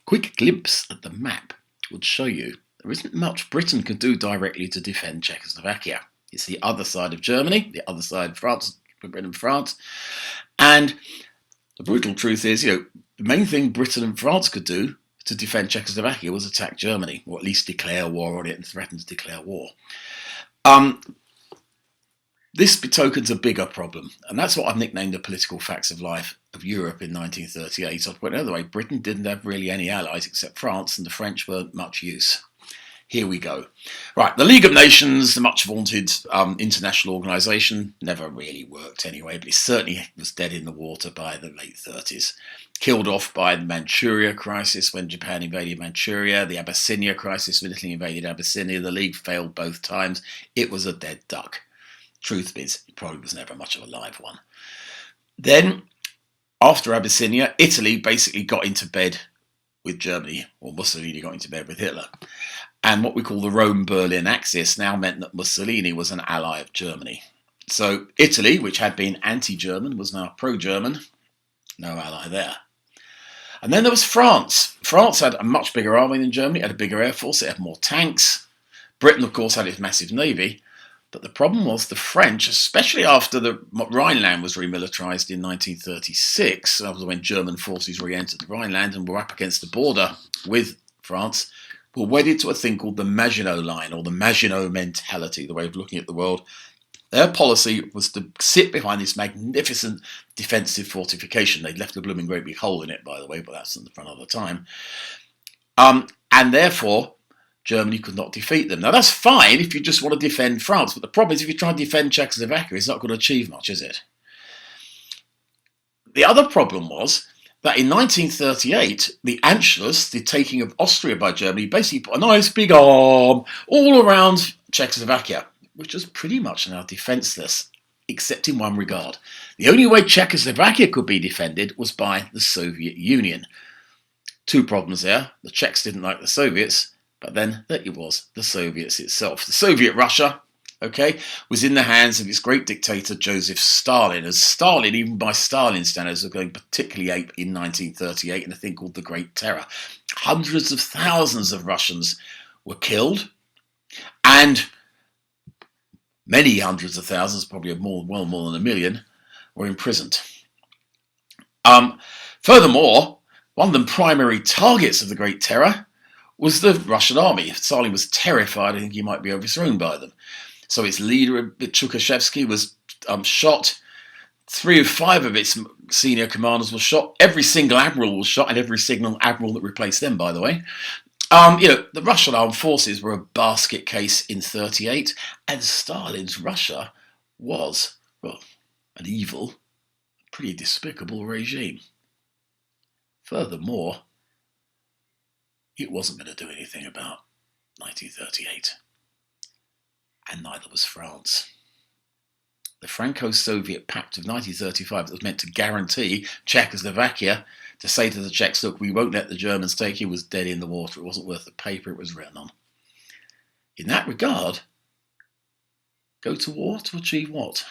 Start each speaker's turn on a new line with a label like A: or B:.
A: quick glimpse at the map would show you there isn't much Britain could do directly to defend Czechoslovakia. It's the other side of Germany, the other side of France, Britain and France. And the brutal truth is, the main thing Britain and France could do to defend Czechoslovakia was attack Germany, or at least declare war on it and threaten to declare war. This betokens a bigger problem, and that's what I've nicknamed the political facts of life of Europe in 1938. So I'll put it another way, Britain didn't have really any allies except France, and the French weren't much use. Here we go. Right, the League of Nations, the much vaunted international organisation, never really worked anyway, but it certainly was dead in the water by the late 30s. Killed off by the Manchuria crisis when Japan invaded Manchuria, the Abyssinia crisis when Italy invaded Abyssinia. The League failed both times. It was a dead duck. Truth is, it probably was never much of a live one. Then, after Abyssinia, Italy basically got into bed with Germany, or Mussolini got into bed with Hitler. And what we call the Rome-Berlin axis now meant that Mussolini was an ally of Germany. So Italy, which had been anti-German, was now pro-German. No ally there. And then there was France. France had a much bigger army than Germany, had a bigger air force, it had more tanks. Britain, of course, had its massive navy. But the problem was the French, especially after the Rhineland was remilitarised in 1936, that was when German forces re-entered the Rhineland and were up against the border with France, were wedded to a thing called the Maginot Line, or the Maginot mentality, the way of looking at the world. Their policy was to sit behind this magnificent defensive fortification. They'd left a blooming great big hole in it, by the way, but that's for another time. And therefore, Germany could not defeat them. Now, that's fine if you just want to defend France, but the problem is if you try and defend Czechoslovakia, it's not going to achieve much, is it? The other problem was that in 1938, the Anschluss, the taking of Austria by Germany, basically put a nice big arm all around Czechoslovakia, which was pretty much now defenceless, except in one regard. The only way Czechoslovakia could be defended was by the Soviet Union. Two problems there. The Czechs didn't like the Soviets, but then there it was, the Soviets itself. The Soviet Russia, was in the hands of its great dictator, Joseph Stalin, as Stalin, even by Stalin standards, was going particularly ape in 1938 in a thing called the Great Terror. Hundreds of thousands of Russians were killed, and many hundreds of thousands, probably well more than a million, were imprisoned. Furthermore, one of the primary targets of the Great Terror was the Russian army. Stalin was terrified, I think he might be overthrown by them. So its leader, Tukhachevsky, was shot. 3 of 5 of its senior commanders were shot. Every single admiral was shot, and every single admiral that replaced them, by the way. The Russian armed forces were a basket case in 1938, and Stalin's Russia was, an evil, pretty despicable regime. Furthermore, it wasn't going to do anything about 1938. And neither was France. The Franco-Soviet Pact of 1935 that was meant to guarantee Czechoslovakia, to say to the Czechs, look, we won't let the Germans take you, was dead in the water. It wasn't worth the paper it was written on. In that regard, go to war to achieve what?